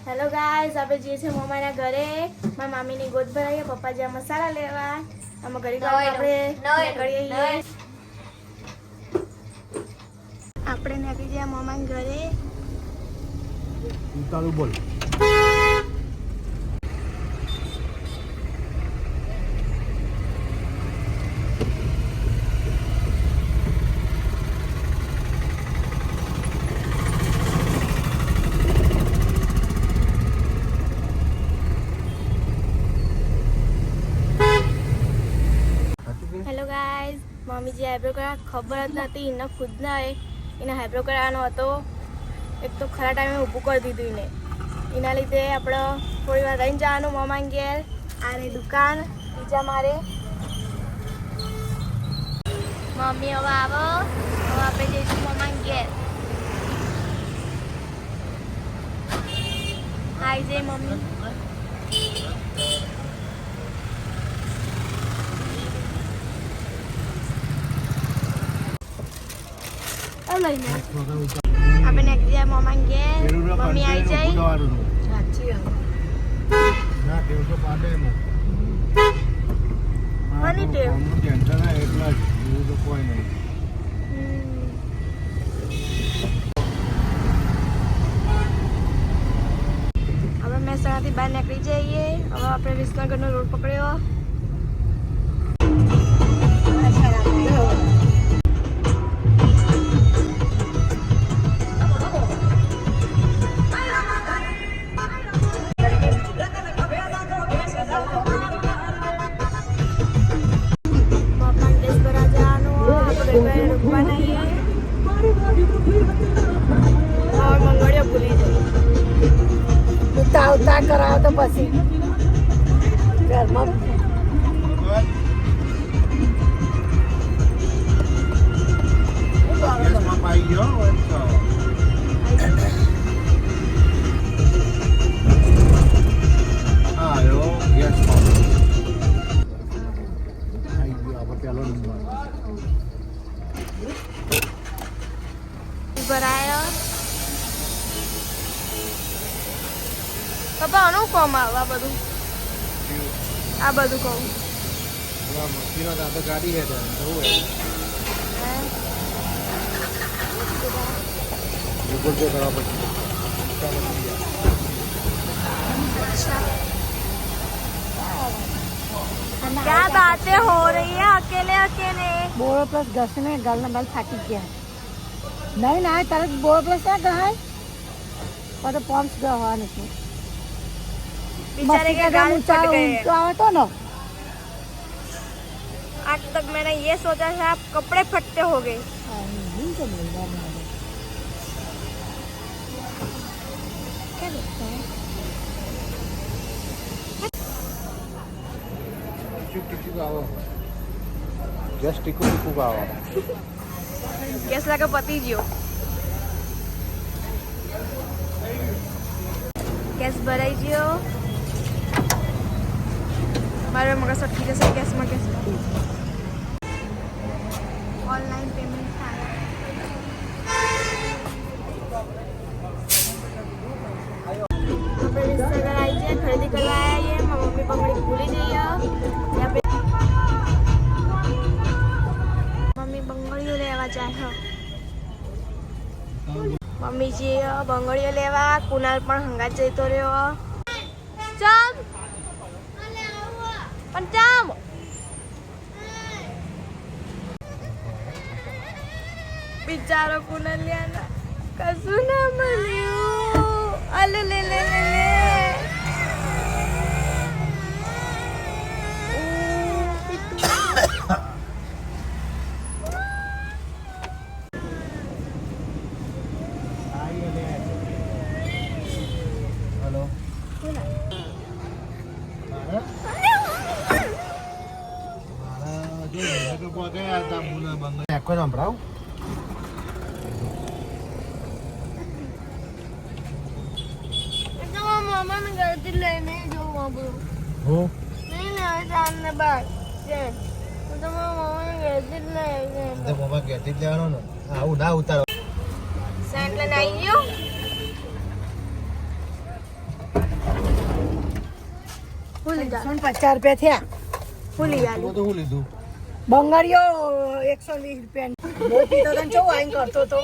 Hello guys, આપણે જઈએ છીએ મમ્માના ઘરે. મારા મામીની ગોદ ભરાઈએ, પપ્પા જ્યાં મસાલા લેવા. આમાં ઘડી આપણે નીકળી ગયા મમ્માના ઘરે. તારું બોલ. હેલો ગાઈસ, મમ્મીજી આઈબ્રો કરવા ખબર જ નથી, એને ખુદને એને આઈબ્રો કરવાનો હતો. એક તો ખરા ટાઈમે ઊભું કરી દીધું એને. એના લીધે આપણે થોડી વાર રહીને જવાનું મમ્માને ઘેર. આની દુકાન બીજા મારે મમ્મી હવે આવો. હવે આપણે જઈશું મમ્માને ઘેર. હાય જય મમ્મી. આપણે નીકળી જાય મમ્માને ઘેર. મમ્મી આવી જાય. કોની ટેવ? હવે મહેસાણાથી બહાર નીકળી જઈએ. હવે આપણે વિસનગરનો રોડ પકડ્યો. ઉતાર કરાવો તો પછી ઘરમાં ભરાયો. પપ્પા આનું કોમ આવે આ બધું કહું. ગાડી હે ગૂગલ પે કરવા પછી क्या बातें हो रही है अकेले अकेले. બોરો પ્લસ ઘસે ને ગાલના બાલ ફાટી ગયા. નહીં ના તારે બોરો પ્લસ ક્યાં ગહાય તો પમ્પ્સ ગવા નથી. बेचारे के गाल फट गए. આવે તો ને आज तक मैंने ये सोचा था आप कपड़े फटते हो गए. જસ્ટ ટીકુ આવો. गैस लगा पति जियो. गैस भराई जियो. मारे मगर सब ठीक है. गैस में गैस ऑनलाइन पेमेंट था. આપણે વિસનગર આવી જાય ખરીદી કરવા આવીએ. મારી મમ્મી બંગડી ભૂલી જઈએ. ત્યાં મમ્મી બંગડીઓ લેવા જાય. મમ્મીજી બંગડીઓ લેવા. કુનાલ પણ હંગાત જતો રહ્યો. ચમ પણ ચમ બિચારો કુનાલ લ્યાના કશું ના મળ્યું. અલે લે લે લે લે. સંભળાવ મમ્માને ઘરથી લઈને જવું આપણું. હું નહીં ને હવે સાંજને બાર છે તો તમારા મમ્માને ઘરથી જ લઈ મમ્મા ઘેરથી જ લેવાનો ને. આવું ના ઉતારો. સેન્ટ લઈને આવી ગયો. લીધા 150 રૂપિયા થયા. હું લઈ આલી તો હું લીધું બંગડીઓ 120 રૂપિયા. બહુ પીતો તો ચો આઈન કરતો તો.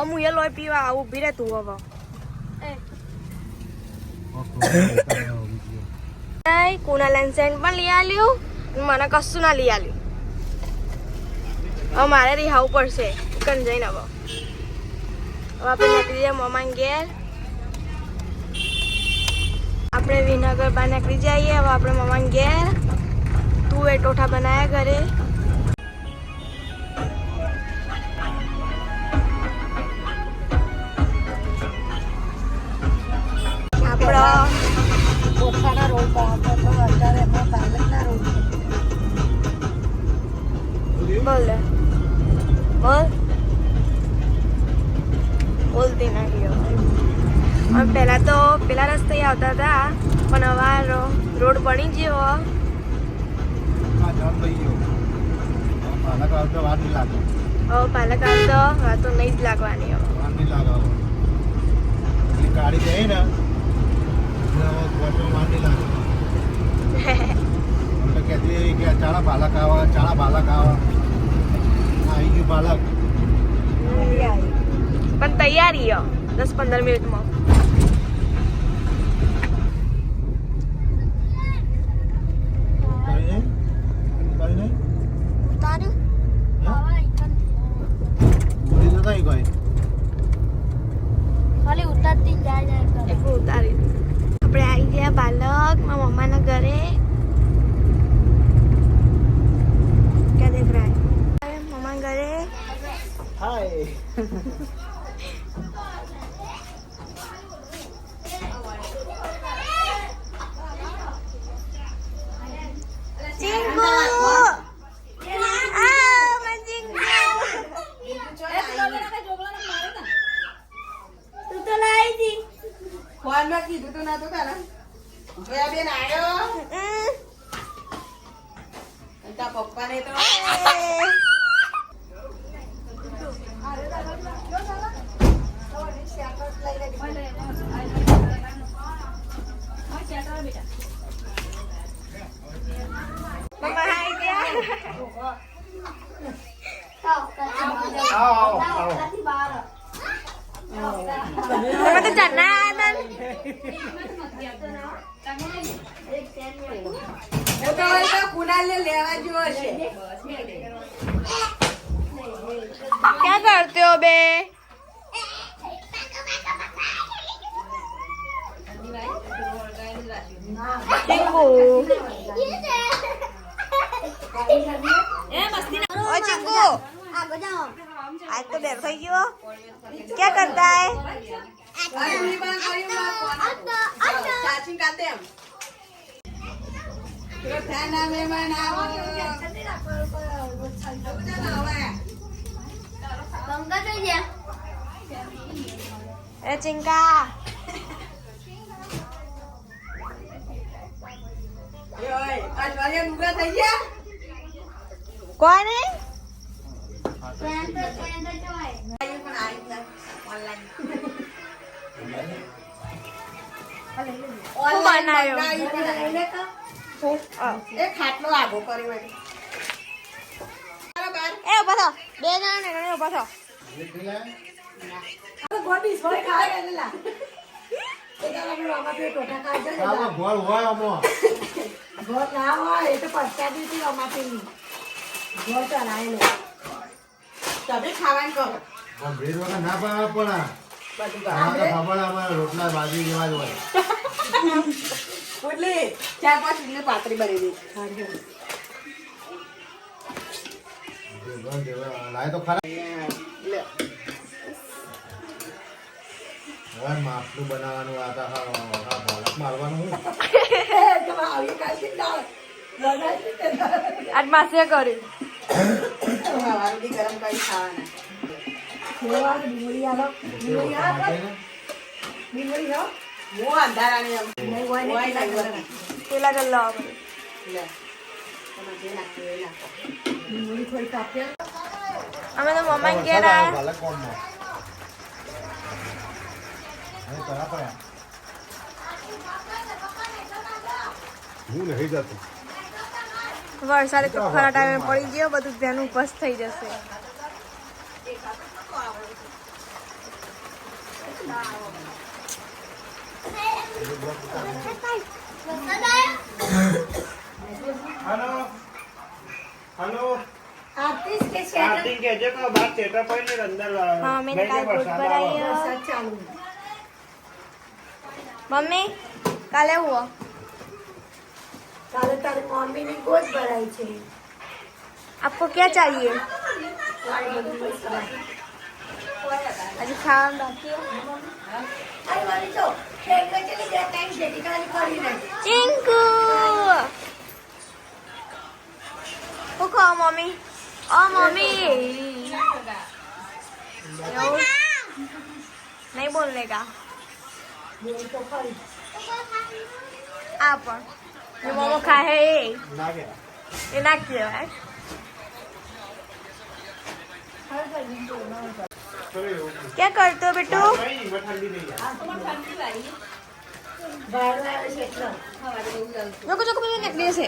અમુ એ લોહી પીવા આવું ઉભી રહે તું હવે કોના લેન્સેન પણ લઈ આલ્યું મને કશું ના લઈ આલ્યું હવે મારે રિહાવું પડશે કન જઈને હવે આપણે નીકળી જઈએ મમ્માને ઘેર આપણે વિનગર બહાર નીકળી જઈએ હવે આપણે મમ્માને ઘેર તું એ ટોઠા બનાયા ઘરે આપણો કોઠાના રોલ પાવતો તો અત્યારે એમાં પાલકના રોલ. બોલ લે બોલતી નાખી હવે પહેલા તો પેલા રસ્તે આવતા હતા પણ હવે આ રોડ બની ગયો આ જામ થઈ ગયો પાલક આવતો વાર નહીં લાગે હવે પાલક આવતો હવે તો નહીં જ લાગવાની હવે વાર નહીં લાગે પેલી ગાડી જાય ને વાર નહીં લાગે તો કહેતી કે ચાલા પાલક આવા આવી ગયું પાલક પણ તૈયારી 10-15 મિનિટમાં એટલું ઉતારી આપણે આવી ગયા બાલક મારા મમ્માના ઘરે ક્યાં દેખ રહા હૈ મમ્મા ઘરે હાય Cinggu. તું તો લાવી હતી. ફોનમાં કીધું તો નતું તારા. જોયા બેન આયો. તારા પપ્પાને તો Mama hai dia. Mama tu jannatan. તો કુનાલને લેવા જેવો છે. क्या करते हो बे? Cinggu. ओ चिंकू आज तो देर થઈ ગયો क्या करता है ચાચી કાતે એમ થાના મહેમાન આવો ए चिंका ઓય આ જોયા નુગરા થઈ ગયા कोई नहीं હું બનાવ્યો એ ખાટલો આગો કર્યો એટલે બરાબર એ ઉભા થો બે જણા ને ઘરે ઉભા થો ગોડી સોય ખાય એલા એ તારા મામા પે ટોટા કાઢે ને આમાં ગોળ હોય આમાં ગોળ ના હોય એ તો પત્તા દીધી અમાતે ની ગોળ ચલાયેલો તમે ખાવાનું કહો પણ ભેજ વગર ના પાવા પડે બધું અમારે તો ખબર અમારે રોટલા બાજરી જેવા જ હોય એટલે 4-5 મિનિટ પાતળી બની દે લાય તો ખરા લે હવે માપનું બનાવવાનું આ તો ભોળક મારવાનું હું તો આવી કાશી દાળ બનાવી દે આજ માસે કર્યું વારડી ગરમ કરી ખાવાના કેવા બીમડી આલો બીમડી આ બીમડી હો હું અંધારાને એમ નહીં હોય ને પેલા ગલ્લો આવે લે તમે જે નાખો એ નાખો બીમડી થોડી કાપે અમે તો મમ્મા ને ઘેર આયા ભલે કોમમાં અહીં તરા પડ્યા હું નહીં જતો. વરસાદ તો ખરા ટાઈમે પડી ગયો, બધું ધ્યાન ઉપસ થઈ જશે. હેલો હેલો આરતીશ કે છે આરતી કહેજે કે બાર ચેટા પડીને અંદર હા મેં કાલ ગોટ ભરાઈ. વરસાદ ચાલુ મમ્મી કાલે હુआ કાલે તારી મમ્મીની ગોદ ભરાઈ છે आपको क्या चाहिए? अभी खाना बाकी है. चिंकू वो मम्मी ओ मम्मी नहीं बोलने का आप जो मोमो खाए है ના કે ये ना किया है. क्या करते हो बेटू? કઈ નહીં ઠંડી નહીં લોકો ચોખ્ખું નીકળી છે.